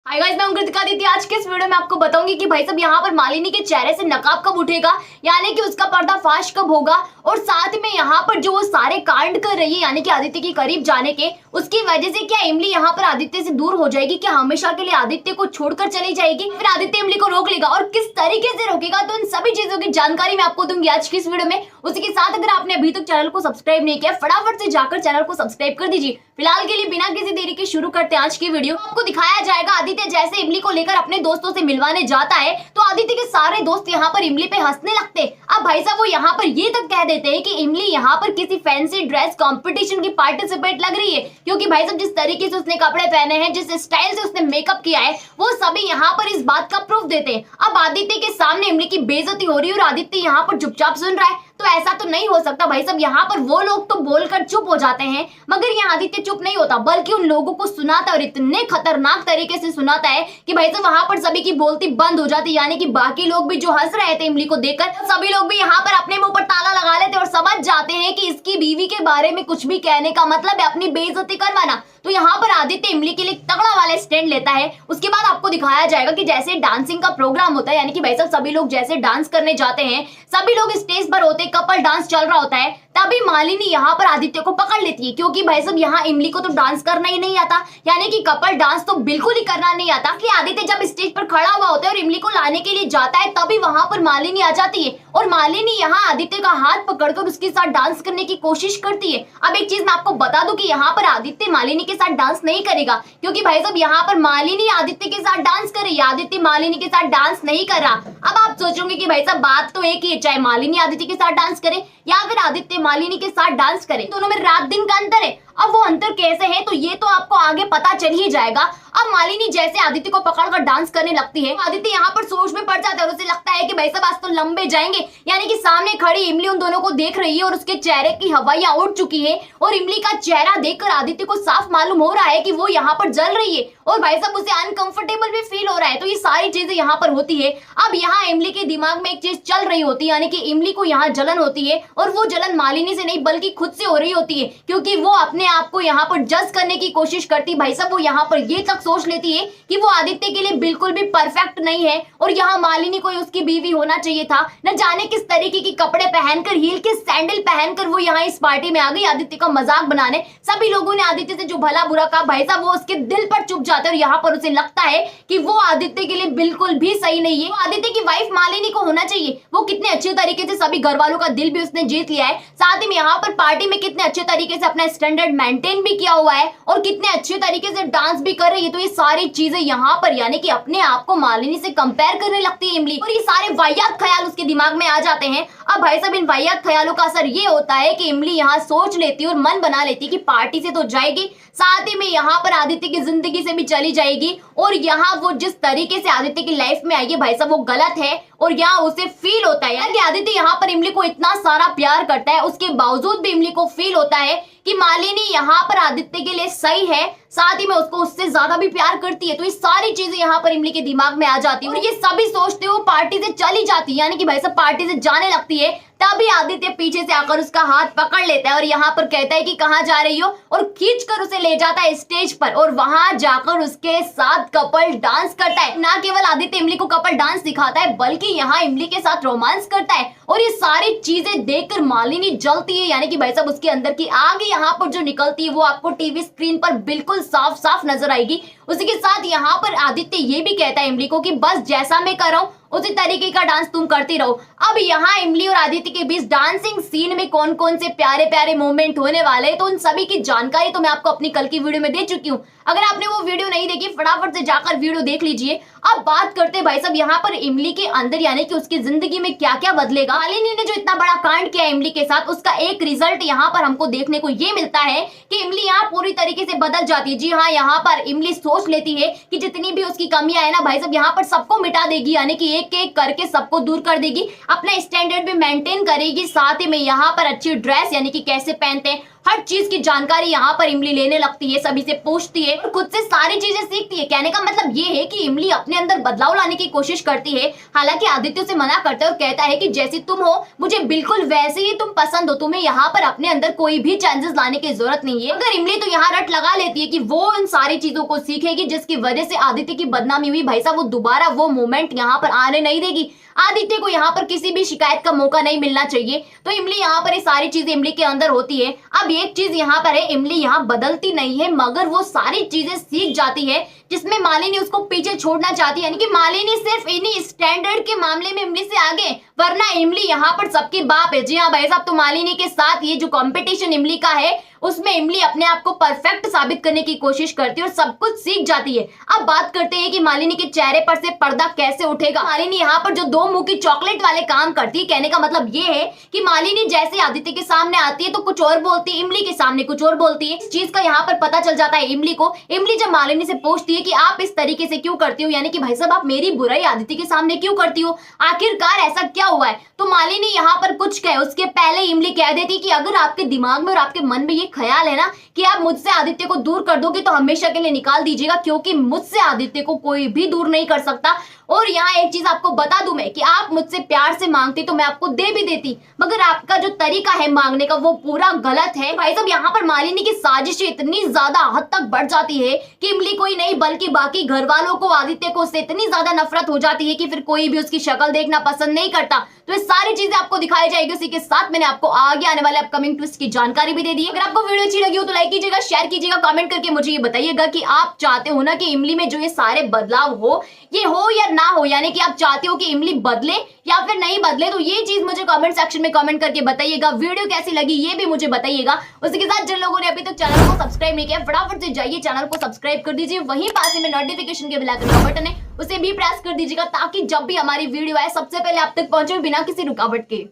Hi guys, मैं हूं कृतिका दीदी। आज के इस वीडियो में आपको बताऊंगी कि भाई साहब यहाँ पर मालिनी के चेहरे से नकाब कब उठेगा, यानी कि उसका पर्दाफाश कब होगा, और साथ में यहाँ पर जो वो सारे कांड कर रही है यानी कि आदित्य के करीब जाने के, उसकी वजह से क्या इमली यहाँ पर आदित्य से दूर हो जाएगी, क्या हमेशा के लिए आदित्य को छोड़कर चली जाएगी, फिर आदित्य इमली को रोक लेगा और किस तरीके से रोकेगा, तो इन सभी चीजों की जानकारी मैं आपको दूंगी आज की इस वीडियो में। उसी के साथ अगर आपने अभी तक चैनल को सब्सक्राइब नहीं किया, फटाफट से जाकर चैनल को सब्सक्राइब कर दीजिए। फिलहाल के लिए बिना किसी देरी के शुरू करते हैं आज की वीडियो। आपको दिखाया जाएगा आदित्य जैसे इमली को लेकर अपने दोस्तों से मिलवाने जाता है तो आदित्य के सारे दोस्त यहाँ पर इमली पे हंसने लगते हैं। अब भाई साहब वो यहाँ पर ये तक कह देते हैं कि इमली यहाँ पर किसी फैंसी ड्रेस कंपटीशन की पार्टिसिपेट लग रही है, क्योंकि भाई साहब जिस तरीके से उसने कपड़े पहने हैं, जिस स्टाइल से उसने मेकअप किया है, वो सभी यहाँ पर इस बात का प्रूफ देते हैं। अब आदित्य के सामने इमली की बेइज्जती हो रही है और आदित्य यहाँ पर चुपचाप सुन रहा है, तो ऐसा तो नहीं हो सकता भाई साहब। यहाँ पर वो लोग तो बोलकर चुप हो जाते हैं, मगर यहाँ आदित्य चुप नहीं होता, बल्कि उन लोगों को सुनाता है और इतने खतरनाक तरीके से सुनाता है कि भाई साहब वहां पर सभी की बोलती बंद हो जाती है। यानी कि बाकी लोग भी जो हंस रहे थे इमली को देखकर, सभी लोग भी यहाँ पर अपने मुंह पर ताला लगा लेते और समझ जाते हैं कि इसकी बीवी के बारे में कुछ भी कहने का मतलब है अपनी बेइज्जती करवाना। तो यहाँ पर आदित्य इमली के लिए तगड़ा वाला स्टैंड लेता है। उसके बाद आपको दिखाया जाएगा कि जैसे डांसिंग का प्रोग्राम होता है, यानी कि भाई साहब सभी लोग जैसे डांस करने जाते हैं, सभी लोग स्टेज पर होते, कपल डांस चल रहा होता है, तभी मालिनी यहाँ पर आदित्य को पकड़ लेती है, क्योंकि भाई साहब यहाँ इमली को तो डांस करना ही नहीं आता, यानी कि कपल डांस तो बिल्कुल ही करना नहीं आता। कि आदित्य जब स्टेज पर खड़ा हुआ होता है और इमली को लाने के लिए जाता है, तभी वहां पर मालिनी आ जाती है और मालिनी यहाँ आदित्य का हाथ पकड़कर उसके साथ डांस करने की कोशिश करती है। अब एक चीज मैं आपको बता दूं कि यहाँ पर आदित्य मालिनी के साथ डांस नहीं करेगा, क्योंकि भाई साहब यहाँ पर मालिनी आदित्य के साथ डांस कर रही है, आदित्य मालिनी के साथ डांस नहीं कर रहा। अब आप सोचोगे कि भाई साहब बात तो एक ही है, चाहे मालिनी आदित्य के साथ डांस करे या फिर आदित्य मालिनी के साथ डांस करे, दोनों में रात दिन का अंतर है। अब वो अंतर कैसे है तो ये तो आपको आगे पता चल ही जाएगा। अब मालिनी जैसे आदित्य को पकड़कर डांस करने लगती है, आदित्य यहाँ पर सोच में पड़ जाता है और उसे लगता है कि भाई साहब आज तो लंबे जाएंगे, यानी कि सामने खड़ी इमली उन दोनों को देख रही है और उसके चेहरे की हवाइयां उड़ चुकी है और इमली का चेहरा देखकर आदित्य को साफ मालूम हो रहा है कि वो यहाँ पर जल रही है और भाई साहब उसे अनकंफर्टेबल भी फील हो रहा है। तो ये सारी चीजें यहाँ पर होती है। अब यहाँ इमली के दिमाग में एक चीज चल रही होती है, यानी कि इमली को यहाँ जलन होती है और वो जलन मालिनी से नहीं बल्कि खुद से हो रही होती है, क्योंकि वो अपने आप को यहाँ पर जज करने की कोशिश करती। भाई साहब वो यहाँ पर ये तक सोच लेती है कि वो आदित्य के लिए बिल्कुल भी परफेक्ट नहीं है और यहाँ मालिनी को उसकी बीवी होना चाहिए था। न जाने किस तरीके के कपड़े पहनकर, हील के सैंडल पहनकर वो यहाँ इस पार्टी में आ गई आदित्य का मजाक बनाने। सभी लोगों ने आदित्य से जो भला बुरा कहा, भाई साहब वो उसके दिल पर चुप जाते हैं और यहाँ पर उसे लगता है कि वो आदित्य के लिए बिल्कुल भी सही नहीं है। आदित्य की वाइफ मालिनी को होना चाहिए। वो कितने अच्छे तरीके से सभी घर वालों का दिल भी उसने जीत लिया है, साथ ही में यहाँ पर पार्टी में कितने अच्छे तरीके से अपना स्टैंडर्ड मेंटेन भी किया हुआ है और कितने अच्छे तरीके से डांस भी कर रही है। तो ये सारी चीजें यहाँ पर यानी कि अपने आप को मालिनी से कंपेयर करने लगती है इमली, और ये सारे वाहियात ख्याल उसके दिमाग में आ जाते हैं। अब भाई साहब इन वाहियात ख्यालों का असर ये होता है कि इमली यहाँ सोच लेती है और मन बना लेती है कि पार्टी से तो जाएगी, साथ ही में यहाँ पर आदित्य की जिंदगी से भी चली जाएगी। और यहाँ वो जिस तरीके से आदित्य की लाइफ में आई है भाई साहब वो गलत है और यहाँ उसे फील होता है कि आदित्य यहाँ पर इमली को इतना सारा प्यार करता है, उसके बावजूद भी इमली को फील होता है कि मालिनी यहाँ पर आदित्य के लिए सही है, साथ ही में उसको उससे ज्यादा भी प्यार करती है। तो ये सारी चीजें यहाँ पर इमली के दिमाग में आ जाती है और ये सभी सोचते हुए पार्टी से चली जाती है, यानी कि भाई साहब पार्टी से जाने लगती है। तभी आदित्य पीछे से आकर उसका हाथ पकड़ लेता है और यहाँ पर कहता है कि कहाँ जा रही हो, और खींच कर उसे ले जाता है स्टेज पर और वहां जाकर उसके साथ कपल डांस करता है। ना केवल आदित्य इमली को कपल डांस सिखाता है, बल्कि यहाँ इमली के साथ रोमांस करता है और ये सारी चीजें देखकर मालिनी जलती है, यानी कि भाई साहब उसके अंदर की आग यहाँ पर जो निकलती है वो आपको टीवी स्क्रीन पर बिल्कुल साफ साफ नजर आएगी। उसी के साथ यहाँ पर आदित्य ये भी कहता है इमली को कि बस जैसा मैं कर रहा हूँ उसी तरीके का डांस तुम करती रहो। अब यहाँ इमली और आदित्य के बीच डांसिंग सीन में कौन कौन से प्यारे प्यारे मोमेंट होने वाले हैं, तो उन सभी की जानकारी तो मैं आपको अपनी कल की वीडियो में दे चुकी हूँ। अगर आपने वो वीडियो नहीं देखी फटाफट से जाकर वीडियो देख लीजिए। अब बात करते हैं भाई साहब यहाँ पर इमली के अंदर, यानी कि उसकी जिंदगी में क्या क्या बदलेगा। मालिनी ने जो इतना बड़ा कांड किया इमली के साथ, उसका एक रिजल्ट यहाँ पर हमको देखने को ये मिलता है कि इमली यहाँ पूरी तरीके से बदल जाती है। जी हाँ, यहाँ पर इमली सोच लेती है कि जितनी भी उसकी कमियां है ना भाई साहब यहाँ पर सबको मिटा देगी, यानी कि एक एक करके सबको दूर कर देगी, अपना स्टैंडर्ड भी मेंटेन करेगी, साथ ही में यहाँ पर अच्छी ड्रेस यानी कि कैसे पहनते हैं हर चीज की जानकारी यहाँ पर इमली लेने लगती है, सभी से पूछती है और खुद से सारी चीजें सीखती है। कहने का मतलब ये है कि इमली अपने अंदर बदलाव लाने की कोशिश करती है। हालांकि आदित्य उसे मना करता है और कहता है कि जैसी तुम हो मुझे बिल्कुल वैसे ही तुम पसंद हो, तुम्हें यहाँ पर अपने अंदर कोई भी चेंजेस लाने की जरूरत नहीं है। मगर इमली तो यहाँ रट लगा लेती है कि वो उन सारी चीजों को सीखेगी जिसकी वजह से आदित्य की बदनामी हुई। भाई साहब वो दोबारा वो मोमेंट यहाँ पर आने नहीं देगी। आदित्य को यहाँ पर किसी भी शिकायत का मौका नहीं मिलना चाहिए। तो इमली यहाँ पर ये सारी चीजें इमली के अंदर होती है। अब एक चीज यहाँ पर है, इमली यहाँ बदलती नहीं है मगर वो सारी चीजें सीख जाती है जिसमें मालिनी उसको पीछे छोड़ना चाहती है। यानी कि मालिनी सिर्फ इन्हीं स्टैंडर्ड के मामले में इमली से आगे, वरना इमली यहाँ पर सबकी बाप है। जी हाँ भाई साहब, तो मालिनी के साथ ये जो कंपटीशन इमली का है उसमें इमली अपने आप को परफेक्ट साबित करने की कोशिश करती है और सब कुछ सीख जाती है। अब बात करते हैं कि मालिनी के चेहरे पर से पर्दा कैसे उठेगा। मालिनी यहाँ पर जो दो मुंह की चॉकलेट वाले काम करती है, कहने का मतलब ये है कि मालिनी जैसे आदित्य के सामने आती है तो कुछ और बोलती है, इमली के सामने कुछ और बोलती है। इस चीज का यहाँ पर पता चल जाता है इमली को। इमली जब मालिनी से पूछती है कि आप इस तरीके से क्यों करती हो, यानी कि भाई साहब आप मेरी बुराई आदित्य के सामने क्यों करती हो, आखिरकार ऐसा क्या हुआ है। तो मालिनी यहाँ पर कुछ कहे उसके पहले इमली कह देती कि अगर आपके दिमाग में और आपके मन में ये ख्याल है ना कि आप मुझसे आदित्य को दूर कर दोगे तो हमेशा के लिए निकाल दीजिएगा, क्योंकि मुझसे आदित्य को कोई भी दूर नहीं कर सकता। और यहाँ एक चीज आपको बता दूं मैं कि आप मुझसे प्यार से मांगती तो मैं आपको दे भी देती, मगर आपका जो तरीका है मांगने का वो पूरा गलत है। भाई साहब यहाँ पर मालिनी की साजिश इतनी ज्यादा हद तक बढ़ जाती है कि इमली कोई नहीं बल्कि बाकी घर वालों को आदित्य को उससे इतनी ज्यादा नफरत हो जाती है कि फिर कोई भी उसकी शक्ल देखना पसंद नहीं करता। तो ये सारी चीजें आपको दिखाई जाएगी। उसी के साथ मैंने आपको आगे आने वाले अपकमिंग ट्विस्ट की जानकारी भी दे दी। अगर आपको वीडियो अच्छी लगी हो तो लाइक कीजिएगा, शेयर कीजिएगा, कमेंट करके मुझे ये बताइएगा कि आप चाहते हो ना कि इमली में जो ये सारे बदलाव हो ये हो या ना हो, यानी कि आप चाहते हो कि इमली बदले या फिर नहीं बदले। तो ये चीज मुझे कमेंट सेक्शन में कमेंट करके बताइएगा। वीडियो कैसी लगी ये भी मुझे बताइएगा। उसी के साथ जिन लोगों ने अभी तक चैनल को सब्सक्राइब नहीं किया फटाफट से जाइए चैनल को सब्सक्राइब कर दीजिए। वहीं पास में नोटिफिकेशन के बेल आइकन का बटन है उसे भी प्रेस कर दीजिएगा ताकि जब भी हमारी वीडियो आए सबसे पहले आप तक पहुंचे बिना किसी रुकावट के।